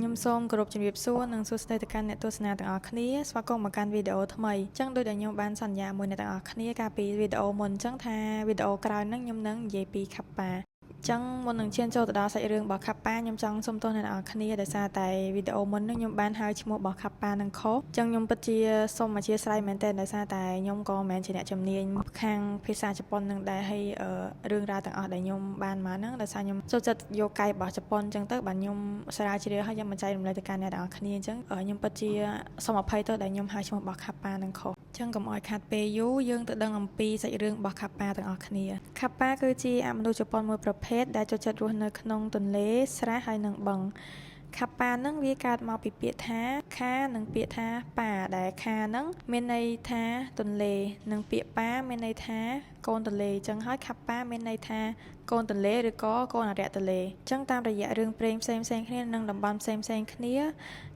ខ្ញុំសូមគោរពជំរាបសួរនិងសួស្តីទៅកាន់អ្នកទស្សនាទាំងអស់គ្នាស្វាគមន៍មកកាន់វីដេអូថ្មីអញ្ចឹងដូចដែលខ្ញុំបានសន្យាមួយអ្នកទាំងអស់គ្នាកាលពីវីដេអូមុនអញ្ចឹងថាវីដេអូក្រោយហ្នឹងខ្ញុំនឹងនិយាយពីខាប់ប៉ាចឹងមុននឹងឈានចូលទៅដល់សាច់រឿងរបស់ខាប់ប៉ាខ្ញុំចង់សុំទោសអ្នកនរគ្នាដោយសារតែវីដេអូមុនហ្នឹងខ្ញុំបានហៅឈ្មោះរបស់ខាប់ប៉ានឹងខុសចឹងខ្ញុំពិតជាសូមអធិស្ឋានមែនទែនដោយសារតែខ្ញុំក៏មិនមែនជាអ្នកជំនាញខាងភាសាជប៉ុននឹងដែរហើយរឿងរ៉ាវទាំងអស់ដែលខ្ញុំបានមកហ្នឹងដោយសារខ្ញុំចូលចិត្តយកកាយរបស់ជប៉ុនចឹងទៅបាទខ្ញុំស្រាវជ្រាវហើយខ្ញុំបញ្ចែករំលែកទៅកាន់អ្នកនរគ្នាអញ្ចឹងខ្ញុំពិតជាសូមអភ័យទោសដែលខ្ញុំហៅឈ្មោះរបស់ខាប់ប៉ានឹងខុសចឹងកុំឲ្យខាត់ពេលយូរយើងទៅដឹងអំពីសាច់រឿងរបស់ខាប់ប៉ាទាំងអស់គ្នាខាប់ប៉ាគឺជាអមនុស្សជប៉ុនមួយប្រភេទដែលចូលចិត្តរស់នៅក្នុងទន្លេស្រះហើយនិងបឹងខាប់ប៉ាហ្នឹងវាកើតមកពីពាក្យថាខានិងពាក្យថាប៉ាដែលខាហ្នឹងមានន័យថាទន្លេនិងពាក្យប៉ាមានន័យថាកូនទន្លេអញ្ចឹងហើយខាប់ប៉ាមានន័យថាកូនទន្លេឬក៏កូនអរិយទន្លេអញ្ចឹងតាមរយៈរឿងព្រេងផ្សេងគ្នានិងតំបន់ផ្សេងគ្នា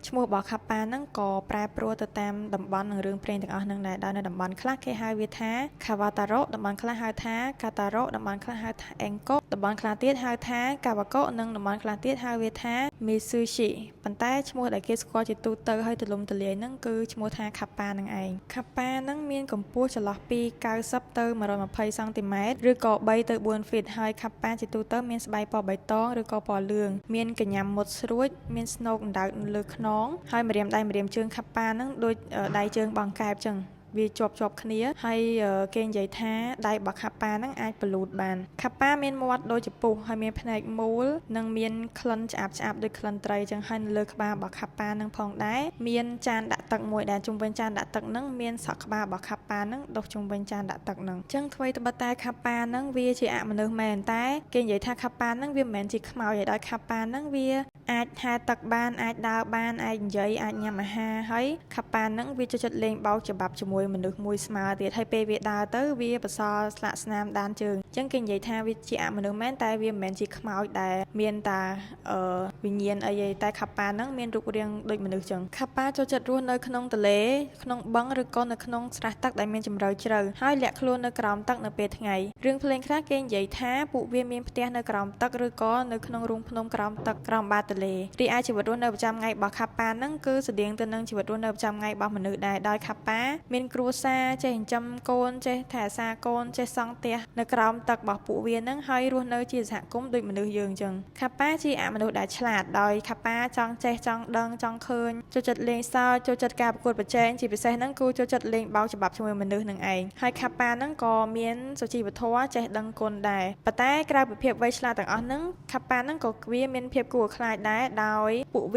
ឈ្មោះរបស់ខាប់ប៉ាហ្នឹងក៏ប្រែប្រួលទៅតាមតំបន់និងរឿងព្រេងទាំងអស់ហ្នឹងដែរដោយនៅតំបន់ខ្លះគេហៅវាថាខាវ៉ាតារ៉ូតំបន់ខ្លះហៅថាកាតារ៉ូតំបន់ខ្លះហៅថាអេងកុកតំបន់ខ្លះទៀតហៅថាកាវ៉ាកុនិងតំបន់ខ្លះទៀតហៅវាថាមីស៊ូស៊ីប៉ុន្តែឈ្មោះដែលគេស្គាល់ជាទូទៅហើយទូលំទូលាយហ្នឹងគឺឈ្មោះថាខាប់ប៉ាហ្នឹងឯងខាប់ប៉ាហ្នឹងមានកម្ពស់ចន្លោះពី90ទៅ120សង់ទីម៉ែត្រឬក៏3ទៅ4ហ្វីតហើយខាប់ប៉ាជាទូទៅមានស្បែកពណ៌បៃតងឬក៏ពណ៌លឿងមានកញ្ញាមុតស្រួចមានស្នូកអណ្ដើកនៅលើខ្នងហើយម្រាមដៃម្រាមជើងខាប់ប៉ាហ្នឹងដូចដៃជើងបង់កែបចឹងវាជាប់គ្នាហើយគេនិយាយថាដៃរបស់ខាប់ប៉ាហ្នឹងអាចបលូតបានខាប់ប៉ាមានមាត់ដូចចពុះហើយមានភ្នែកមូលនិងមានក្លិនឆ្អាបដូចក្លិនត្រីចឹងហើយនៅលើក្បាលរបស់ខាប់ប៉ាហ្នឹងផងដែរមានចានដាក់ទឹកមួយដែលជុំវិញចានដាក់ទឹកហ្នឹងមានសក់ក្បាលរបស់ខាប់ប៉ាហ្នឹងដុសជុំវិញចានដាក់ទឹកហ្នឹងចឹងថ្មីត្បិតតែខាប់ប៉ាហ្នឹងវាជាអមនុស្សមែនតែគេនិយាយថាខាប់ប៉ាហ្នឹងវាមិនមែនជាខ្មោចទេដោយខាប់ប៉ាហ្នឹងវាអាចហែទឹកបានអាចដើរបានអាចនិយាយអាចញ៉ាំអាហារហើយខាប់ប៉ាហ្នឹងវាចូលចិត្តលេងបោកច្បាប់ជាមួយមនុស្សមួយស្មើទៀតហើយពេលវាដើរទៅវាបសល់ស្លាកស្នាមដានជើងអញ្ចឹងគេនិយាយថាវាជាអមនុស្សមែនតែវាមិនមែនជាខ្មោចដែលមានតាវិញ្ញាណអីទេតែខាប់ប៉ាហ្នឹងមានរូបរាងដូចមនុស្សចឹងខាប់ប៉ាចូលចិត្តរស់នៅក្នុងទន្លេក្នុងបឹងឬក៏នៅក្នុងស្រះទឹកដែលមានជម្រៅជ្រៅហើយលាក់ខ្លួននៅក្រោមទឹកនៅពេលថ្ងៃរឿងភ្លេងខ្លះគេនិយាយថាពួកវាមានផ្ទះនៅក្រោមទឹកឬក៏នៅក្នុងរូងភ្នំក្រោមទឹកក្រោមបាតទន្លេរីឯជីវិតរស់នៅប្រចាំថ្ងៃរបស់ខាប់ប៉ាហ្នឹងគឺស្តៀងទៅនឹងជីវិតរស់នៅប្រចាំថ្ងៃរបស់មនុស្សដែរដោយខាប់ប៉ាមានគ្រួសារចេះចិញ្ចឹមកូនចេះថែរក្សាកូនចេះសង់ផ្ទះនៅក្រោមទឹករបស់ពួកវាហ្នឹងហើយរស់នៅជាសហគមន៍ដូចមនុស្សយើងអញ្ចឹងខាប់ប៉ាជាអមនុស្សដែលឆ្លាតដោយខាប់ប៉ាចង់ចេះចង់ដឹងចង់ឃើញចូលចិត្តលេងសើចចូលចិត្តការប្រកួតប្រជែងជាពិសេសហ្នឹងគឺចូលចិត្តលេងបោកច្បាប់ជាមួយមនុស្សនឹងឯងហើយខាប់ប៉ាហ្នឹងក៏មានសុជីវធម៌ចេះដឹងគុណដែរប៉ុន្តែក្រៅពីភាពវៃឆ្លាតទាំងអស់ហ្នឹងខាប់ប៉ាហ្នឹងក៏វាមានភាពគួរឲ្យខ្លាចដែរដោយពួកវា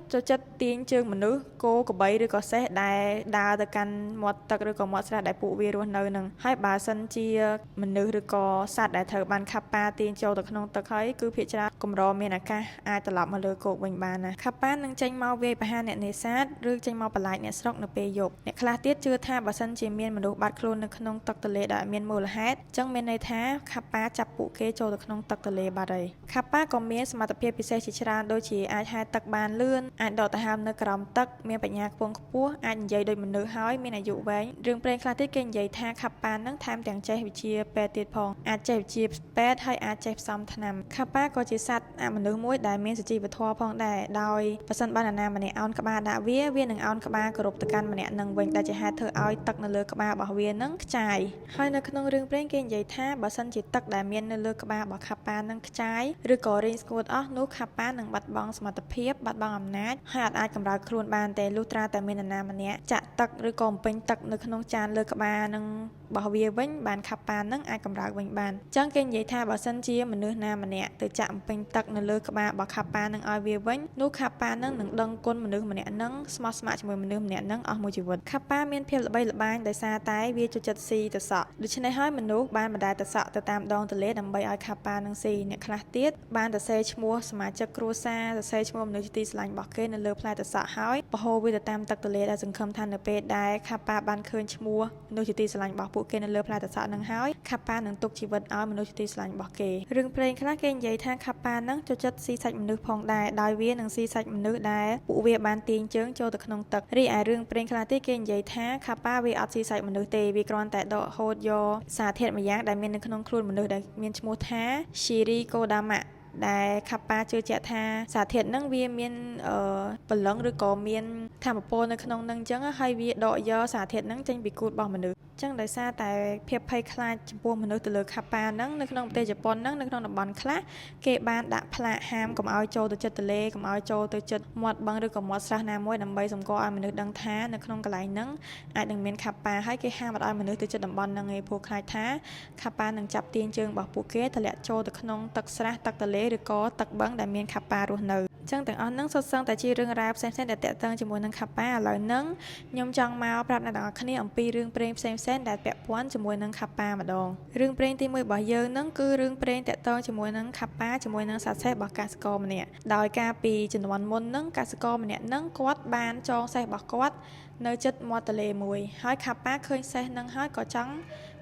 ចូលចិត្តទាញជើងមនុស្សគោក្របីឬក៏សេះដែលដើរទៅកាន់មាត់ទឹកឬក៏មាត់ស្រះដែលពួកវារស់នៅនឹងហើយបើសិនជាមនុស្សឬក៏សត្វដែលត្រូវបានខាប់ប៉ាទាញចូលទៅក្នុងទឹកហើយគឺភាគច្រើនកម្រមានឱកាសអាចត្រឡប់មកលើគោកវិញបានណាខាប់ប៉ានឹងចេញមកវាយប្រហារអ្នកនេសាទឬចេញមកបន្លាចអ្នកស្រុកនៅពេលយប់អ្នកខ្លះទៀតជឿថាបើសិនជាមានមនុស្សបាត់ខ្លួននៅក្នុងទឹកទន្លេដែលមានមូលហេតុអញ្ចឹងមានន័យថាខាប់ប៉ាចាប់ពួកគេចូលទៅក្នុងទឹកទន្លេបាត់ហើយខាប់ប៉ាក៏មានសមត្ថភាពពិសេសជាច្រើនដូចជាអាចហែលទឹកបានលឿនអាចដកដង្ហើមនៅក្រោមទឹកមានបញ្ញាខ្ពង់ខ្ពស់អាចនិយាយដូចមនុស្សហើយមានអាយុវែងរឿងព្រេងខ្លះទៀតគេនិយាយថាខាប់ប៉ានឹងថែមទាំងចេះវិជ្ជាពេទ្យទៀតផងអាចចេះវិជ្ជាពេទ្យហើយអាចចេះផ្សំថ្នាំខាប់ប៉ាក៏ជាសត្វអមនុស្សមួយដែលមានសុជីវធម៌ផងដែរដោយបើសិនបានណាម្នាក់អោនក្បាលដាក់វានឹងអោនក្បាលគោរពទៅកាន់ម្នាក់នឹងវិញដែលជាហេតុធ្វើឲ្យទឹកនៅលើក្បាលរបស់វានឹងខ្ចាយហើយនៅក្នុងរឿងព្រេងគេនិយាយថាបើសិនជាទឹកដែលមាននៅលើក្បាលរបស់ខាប់ប៉ានឹងខ្ចាយឬក៏រីងស្ងួតអស់នោះខាប់ប៉ានឹងបាត់បង់សមត្ថភាពបាត់បង់អំណាចហើយអាចកម្រើកខ្លួនបានតែលុះត្រាតែមាននរណាម្នាក់ចាក់ទឹកឬក៏បំពេញទឹកនៅក្នុងចានលើក្បាលនឹងរបស់វាវិញបានខាប់ប៉ានឹងអាចកម្រើកវិញបានអញ្ចឹងគេនិយាយថាបើសិនជាមនុស្សណាម្នាក់ទៅចាក់បំពេញទឹកនៅលើក្បាលរបស់ខាប់ប៉ានឹងឲ្យវាវិញនោះខាប់ប៉ានឹងដឹងគុណមនុស្សម្នាក់នឹងស្មោះស្ម័គ្រជាមួយមនុស្សម្នាក់នឹងអស់មួយជីវិតខាប់ប៉ាមានភាពល្បីល្បាញដោយសារតែវាចូលចិត្តស៊ីទៅសក់ដូច្នេះហើយមនុស្សបានបណ្តែតទៅសក់ទៅតាមដងទន្លេដើម្បីឲ្យខាប់ប៉ានឹងស៊ីអ្នកខ្លះទៀតបានទៅសេឈ្មោះសមាជិកគ្រួសារទៅសេឈ្មោះមនុស្សជាទីស្រឡាញ់របស់គេនៅលើផ្លែទៅសក់ហើយបហូរវាទៅតាមទឹកទន្លេដែលសង្ឃឹមថានៅពេលដែលខាប់ប៉ាបានឃើញឈ្មោះមនុស្សជាទីស្រឡាញ់របស់ពួកគេនៅលើផ្លែទឹកសក់នឹងហើយខាប់ប៉ានឹងទុកជីវិតឲ្យមនុស្សជាទីស្រឡាញ់របស់គេរឿងព្រេងខ្លះគេនិយាយថាខាប់ប៉ានឹងចូលចិត្តស៊ីសាច់មនុស្សផងដែរដោយវានឹងស៊ីសាច់មនុស្សដែលពួកវាបានទាញជើងចូលទៅក្នុងទឹករីឯរឿងព្រេងខ្លះទៀតគេនិយាយថាខាប់ប៉ាវាអត់ស៊ីសាច់មនុស្សទេវាគ្រាន់តែដកហូតយកសារធាតុមួយយ៉ាងដែលមាននៅក្នុងខ្លួនមនុស្សដែលមានឈ្មោះថា Shiri Kodama ដែលខាប់ប៉ាជឿជាក់ថាសារធាតុហ្នឹងវាមានពលឹងឬក៏មានធម្មពលនៅក្នុងហ្នឹងអញ្ចឹងហើយវាដកយកសារធាតុហ្នឹងចេញពីគូទរបស់មនុស្សចឹងដោយសារតែភាពភ័យខ្លាចចំពោះមនុស្សទៅលើខាប់ប៉ាហ្នឹងនៅក្នុងប្រទេសជប៉ុនហ្នឹងនៅក្នុងតំបន់ខ្លះគេបានដាក់ផ្លាកហាមកុំឲ្យចូលទៅជិតទន្លេកុំឲ្យចូលទៅជិតមាត់បឹងឬក៏មាត់ស្រះណាមួយដើម្បីសម្គាល់ឲ្យមនុស្សដឹងថានៅក្នុងកន្លែងហ្នឹងអាចនឹងមានខាប់ប៉ាហើយគេហាមអត់ឲ្យមនុស្សទៅជិតតំបន់ហ្នឹងឯងព្រោះខ្លាចថាខាប់ប៉ានឹងចាប់ទាញជើងរបស់ពួកគេធ្លាក់ចូលទៅក្នុងទឹកស្រះទឹកទន្លេឬក៏ទឹកបឹងដែលមានខាប់ប៉ារស់នៅចឹងទាំងអស់ហ្នឹងសុទ្ធសឹងតែជារឿងរ៉ាវផ្សេងៗដែលតាក់ទងជាមួយនឹងខាប់ប៉ាឥឡូវហ្នឹងខ្ញុំចង់មកប្រាប់អ្នកទាំងអស់គ្នាអំពីរឿងព្រេងផ្សេងៗដែលពាក់ព័ន្ធជាមួយនឹងខាប់ប៉ាម្ដងរឿងព្រេងទី1របស់យើងហ្នឹងគឺរឿងព្រេងតាក់ទងជាមួយនឹងខាប់ប៉ាជាមួយនឹងសត្វសេះរបស់កសិករម្នាក់ដោយការពីជំនាន់មុនហ្នឹងកសិករម្នាក់ហ្នឹងគាត់បានចងសេះរបស់គាត់នៅជិតមាត់ទន្លេមួយហើយខាប់ប៉ាឃើញសេះហ្នឹងហើយក៏ចង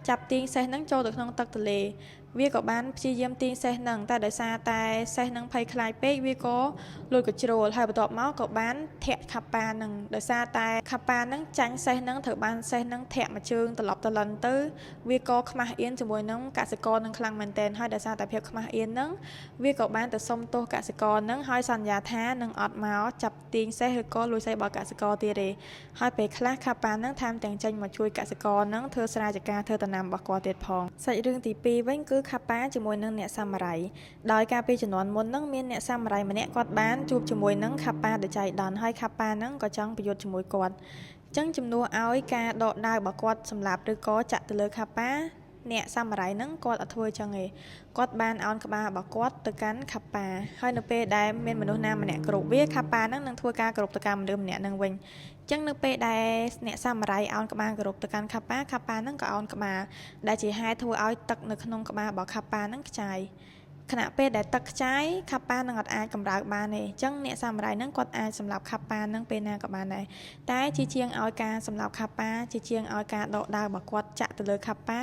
់ចាប់ទាញសេះហ្នឹងចូលទៅក្នុងទឹកទន្លេវាក៏បានព្យាយាមទាញសេះហ្នឹងតែដោយសារតែសេះហ្នឹងភ័យខ្លាចពេកវាក៏លួចកជ្រោលហើយបន្ទាប់មកក៏បានធាក់ខាប់ប៉ាហ្នឹងដោយសារតែខាប់ប៉ាហ្នឹងចាញ់សេះហ្នឹងត្រូវបានសេះហ្នឹងធាក់មួយជើងត្រឡប់ត្រឡិនទៅវាក៏ខ្មាស់អៀនជាមួយនឹងកសិករហ្នឹងខ្លាំងមែនទែនហើយដោយសារតែភាពខ្មាស់អៀនហ្នឹងវាក៏បានទៅសុំទោសកសិករហ្នឹងហើយសន្យាថានឹងអត់មកចាប់ទាញសេះឬក៏លួចសេះរបស់កសិករទៀតទេហើយពេលខ្លះខាប់ប៉ាហ្នឹងថែមទាំងចេញមកជួយកសិករហ្នឹងធ្វើស្រែចម្ការធ្វើដំណាំរបស់គាត់ទៀតផងសាច់រឿងទី2វិញគឺខាប់ប៉ាជាមួយនឹងអ្នកសាមុរ៉ៃដោយការពីជំនាន់មុនហ្នឹងមានអ្នកសាមុរ៉ៃម្នាក់គាត់បានជួបជាមួយនឹងខាប់ប៉ាដ៏ចៃដន្យហើយខាប់ប៉ាហ្នឹងក៏ចង់ប្រយុទ្ធជាមួយគាត់អញ្ចឹងជំនួសឲ្យការដកដាវរបស់គាត់សម្លាប់ឬក៏ចាក់ទៅលើខាប់ប៉ាអ្នកសាមុរ៉ៃហ្នឹងគាត់អត់ធ្វើចឹងទេគាត់បានឱនក្បាលរបស់គាត់ទៅកាន់ខាប់ប៉ាហើយនៅពេលដែលមានមនុស្សណាម្នាក់គ្រប់វាខាប់ប៉ាហ្នឹងនឹងធ្វើការគ្រប់ទៅកាន់មនុស្សម្នាក់ហ្នឹងវិញចឹងនៅពេលដែលអ្នកសាមុរ៉ៃឱនក្បាលគោរពទៅកាន់ខាប់ប៉ាហ្នឹងក៏ឱនក្បាលដែលជាហេតុធ្វើឲ្យទឹកនៅក្នុងក្បាលរបស់ខាប់ប៉ាហ្នឹងខ្ចាយខណៈពេលដែលទឹកខ្ចាយខាប់ប៉ានឹងអត់អាចកម្រើកបានទេអញ្ចឹងអ្នកសាមុរ៉ៃហ្នឹងគាត់អាចសម្លាប់ខាប់ប៉ានឹងពេលណាក៏បានដែរតែជាជាងឲ្យការសម្លាប់ខាប់ប៉ាជាជាងឲ្យការដកដាវរបស់គាត់ចាក់ទៅលើខាប់ប៉ា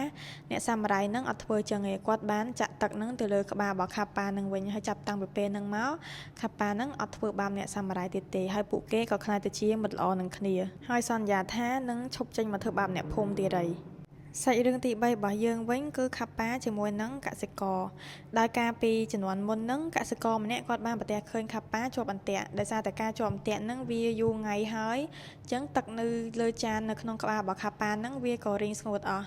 អ្នកសាមុរ៉ៃហ្នឹងអត់ធ្វើចឹងទេគាត់បានចាក់ទឹកហ្នឹងទៅលើក្បាលរបស់ខាប់ប៉ានឹងវិញហើយចាប់តាំងពីពេលហ្នឹងមកខាប់ប៉ាហ្នឹងអត់ធ្វើបាបអ្នកសាមុរ៉ៃទៀតទេហើយពួកគេក៏ខ្លាចទៅជាមិត្តល្អនឹងគ្នាហើយសន្យាថានឹងឈប់ចេញមកធ្វើបាបអ្នកភូមិទៀតហើយសាច់រឿងទី3របស់យើងវិញគឺខាប់ប៉ាជាមួយនឹងកសិករដោយការពីជំនាន់មុនហ្នឹងកសិករម្នាក់គាត់បានប្រទះឃើញខាប់ប៉ាជាប់អន្ទាក់ដោយសារតែការជាប់អន្ទាក់ហ្នឹងវាយូរថ្ងៃហើយអញ្ចឹងទឹកនៅលើចាននៅក្នុងក្បាលរបស់ខាប់ប៉ាហ្នឹងវាក៏រីងស្ងួតអស់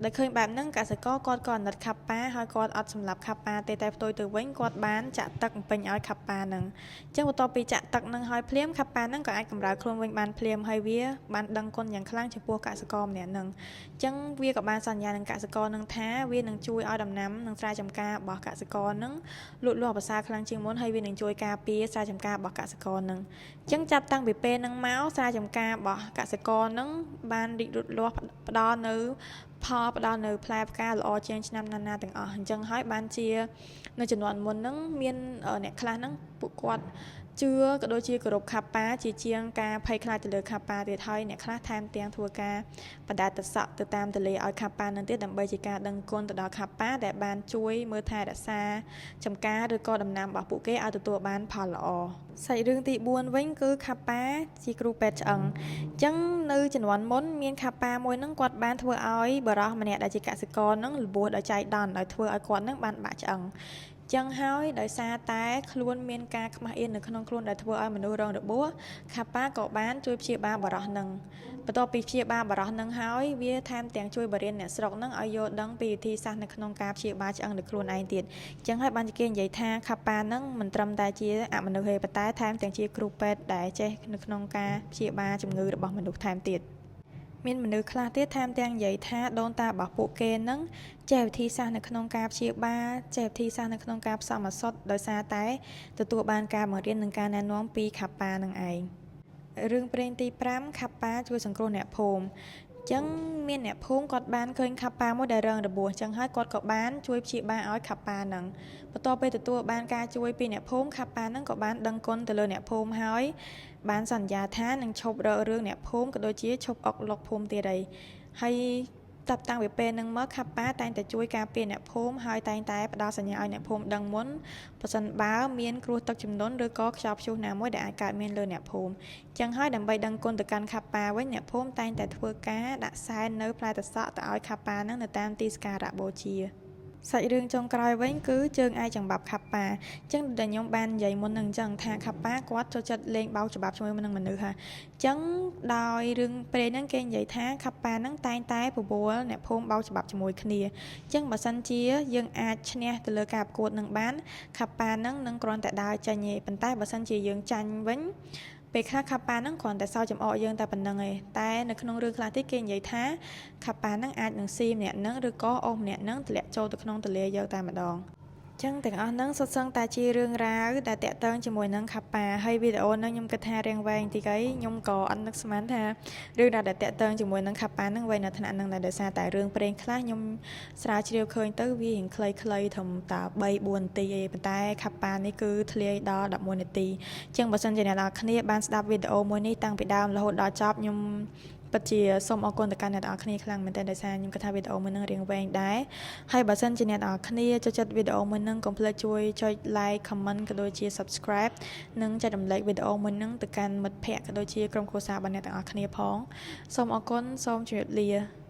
ដែលឃើញបែបហ្នឹងកសិករគាត់ក៏អាណិតខាប់ប៉ាហើយគាត់អត់សម្លាប់ខាប់ប៉ាទេតែផ្ទុយទៅវិញគាត់បានចាក់ទឹកបំពេញឲ្យខាប់ប៉ាហ្នឹងអញ្ចឹងបន្ទាប់ពីចាក់ទឹកហ្នឹងហើយភ្លាមខាប់ប៉ាហ្នឹងក៏អាចកម្រើកខ្លួនវិញបានភ្លាមហើយវាបានដឹងគុណយ៉ាងខ្លាំងចំពោះកសិករម្នាក់ហ្នឹងអញ្ចឹងវាក៏បានសន្យានឹងកសិករហ្នឹងថាវានឹងជួយឲ្យដំណាំនិងស្រែចម្ការរបស់កសិករហ្នឹងលូតលាស់ប្រសើរខ្លាំងជាងមុនហើយវានឹងជួយការពារស្រែចម្ការរបស់កសិករហ្នឹងអញ្ចឹងចាប់តាំងពីពេលហ្នឹងមកស្រែចម្ការរបស់កសិករហ្នឹងបានរីកលូតលាស់ផ្ដល់នៅផលផ្ដល់នៅផ្លែផ្កាល្អជាងឆ្នាំណាៗទាំងអស់អញ្ចឹងហើយបានជានៅចំនួនមុនហ្នឹងមានអ្នកខ្លះហ្នឹងពួកគាត់ជឿក៏ដូចជាគោរពខាប់ប៉ាជាជាងការភ័យខ្លាចទៅលើខាប់ប៉ាទៀតហើយអ្នកខ្លះថែមទាំងធ្វើការបដាតសក់ទៅតាមទន្លេឲ្យខាប់ប៉ានឹងទៀតដើម្បីជាការដឹងគុណទៅដល់ខាប់ប៉ាដែលបានជួយមើលថែរក្សាចម្ការឬក៏ដំណាំរបស់ពួកគេឲ្យទទួលបានផលល្អសាច់រឿងទី4វិញគឺខាប់ប៉ាជាគ្រូពេទ្យឆ្អឹងអញ្ចឹងនៅជំនាន់មុនមានខាប់ប៉ាមួយហ្នឹងគាត់បានធ្វើឲ្យបរិសម្នាក់ដែលជាកសិករហ្នឹងលបួសដោយចៃដន្យដោយធ្វើឲ្យគាត់ហ្នឹងបានបាក់ឆ្អឹងចឹងហើយដោយសារតែខ្លួនមានការខ្មាស់អៀននៅក្នុងខ្លួនដែលធ្វើឲ្យមនុស្សរងរបួសខាប់ប៉ាក៏បានជួយព្យាបាលបរិសនឹងបន្ទាប់ពីព្យាបាលបរិសនឹងហើយវាថែមទាំងជួយបរិញ្ញាអ្នកស្រុកនឹងឲ្យយល់ដឹងពីវិធីសាស្ត្រនៅក្នុងការព្យាបាលឆ្អឹងនៅខ្លួនឯងទៀតចឹងហើយបានគេនិយាយថាខាប់ប៉ានឹងមិនត្រឹមតែជាអមនុស្សទេប៉ុន្តែថែមទាំងជាគ្រូពេទ្យដែលចេះនៅក្នុងការព្យាបាលជំងឺរបស់មនុស្សថែមទៀតមានមនុស្សខ្លះទៀតថែមទាំងនិយាយថាដូនតារបស់ពួកគេនឹងចេះវិធីសាស្ត្រនៅក្នុងការព្យាបាលចេះវិធីសាស្ត្រនៅក្នុងការផ្សំឱសថដោយសារតែទទួលបានការបង្រៀននិងការណែនាំពីខាប់ប៉ានឹងឯងរឿងព្រេងទី5ខាប់ប៉ាជួយសង្គ្រោះអ្នកភូមិចឹងមានអ្នកភូមិគាត់បានឃើញខាប់ប៉ាមួយដែលរងរបួសចឹងហើយគាត់ក៏បានជួយព្យាបាលឲ្យខាប់ប៉ានឹងបន្ទាប់ពីទទួលបានការជួយពីអ្នកភូមិខាប់ប៉ានឹងក៏បានដឹងគុណទៅលើអ្នកភូមិហើយបានសន្យាថានឹងឈប់រករឿងអ្នកភូមិក៏ដូចជាឈប់អុកឡុកភូមិទៀតហើយចាប់តាំងពីពេលហ្នឹងមកខាប់ប៉ាតែងតែជួយការពារអ្នកភូមិហើយតែងតែផ្ដល់សញ្ញាឲ្យអ្នកភូមិដឹងមុនប្រសិនបើមានគ្រោះទឹកជំនន់ឬក៏ខ្យល់ព្យុះណាមួយដែលអាចកើតមានលើអ្នកភូមិចឹងហើយដើម្បីដឹងគុណទៅកាន់ខាប់ប៉ាវិញអ្នកភូមិតែងតែធ្វើការដាក់សែននៅផ្លែត្រសក់ទៅឲ្យខាប់ប៉ាហ្នឹងនៅតាមទីសក្ការៈបូជា សាច់រឿងចុងក្រោយវិញគឺជើងឯកចំបាប់ខាប់ប៉ាចឹងដែលខ្ញុំបាននិយាយមុននឹងចឹងថាខាប់ប៉ាគាត់ចូលចិត្តលេងបោកច្បាប់ជាមួយនឹងមនុស្សហាចឹងដោយរឿងព្រេងហ្នឹងគេនិយាយថាខាប់ប៉ាហ្នឹងតែងតែពពោលអ្នកភូមិបោកច្បាប់ជាមួយគ្នាចឹងបើសិនជាយើងអាចឈ្នះទៅលើការប្រកួតនឹងបានខាប់ប៉ាហ្នឹងនឹងគ្រាន់តែដើរចាញ់ទេប៉ុន្តែបើសិនជាយើងចាញ់វិញពេលខ្លះខាប់ប៉ាហ្នឹងគ្រាន់តែសើចចំអកយើងតែប៉ុណ្្នឹងឯងតែនៅក្នុងរឿងខ្លះទៀតគេនិយាយថាខាប់ប៉ាហ្នឹងអាចនឹងស៊ីម្នាក់ហ្នឹងឬក៏អូសម្នាក់ហ្នឹងធ្លាក់ចូលទៅក្នុងទន្លេយកតែម្ដងចឹងទាំងអស់ហ្នឹងសុទ្ធសឹងតែជារឿងរ៉ាវដែលតាក់ទងជាមួយនឹងខាប់ប៉ាហើយវីដេអូហ្នឹងខ្ញុំគិតថារៀងវែងតិចហើយខ្ញុំក៏អត់នឹកស្មានថារឿងដែលតាក់ទងជាមួយនឹងខាប់ប៉ាហ្នឹងវែងនៅថ្នាក់ហ្នឹងដែលដោយសារតែរឿងព្រេងខ្លះខ្ញុំស្រាវជ្រាវឃើញទៅវារៀងខ្លីៗត្រឹមតែ3-4នាទីឯងប៉ុន្តែខាប់ប៉ានេះគឺធ្លាយដល់11នាទីចឹងបើសិនជាអ្នកនរគ្នាបានស្ដាប់វីដេអូមួយនេះតាំងពីដើមរហូតដល់ចប់ខ្ញុំពិតជាសូមអរគុណទៅកាន់អ្នកនរគ្នាខ្លាំងមែនទែនដោយសារខ្ញុំគិតថាវីដេអូមួយនឹងរៀងវែងដែរហើយបើសិនជាអ្នកនរគ្នាចូលចិត្តវីដេអូមួយនឹងកុំភ្លេចជួយចុច like comment ក៏ដូចជា subscribe និងចែករំលែកវីដេអូមួយនឹងទៅកាន់មិត្តភ័ក្តិក៏ដូចជាក្រុមគ្រួសាររបស់អ្នកទាំងអស់គ្នាផងសូមអរគុណសូមជម្រាបលា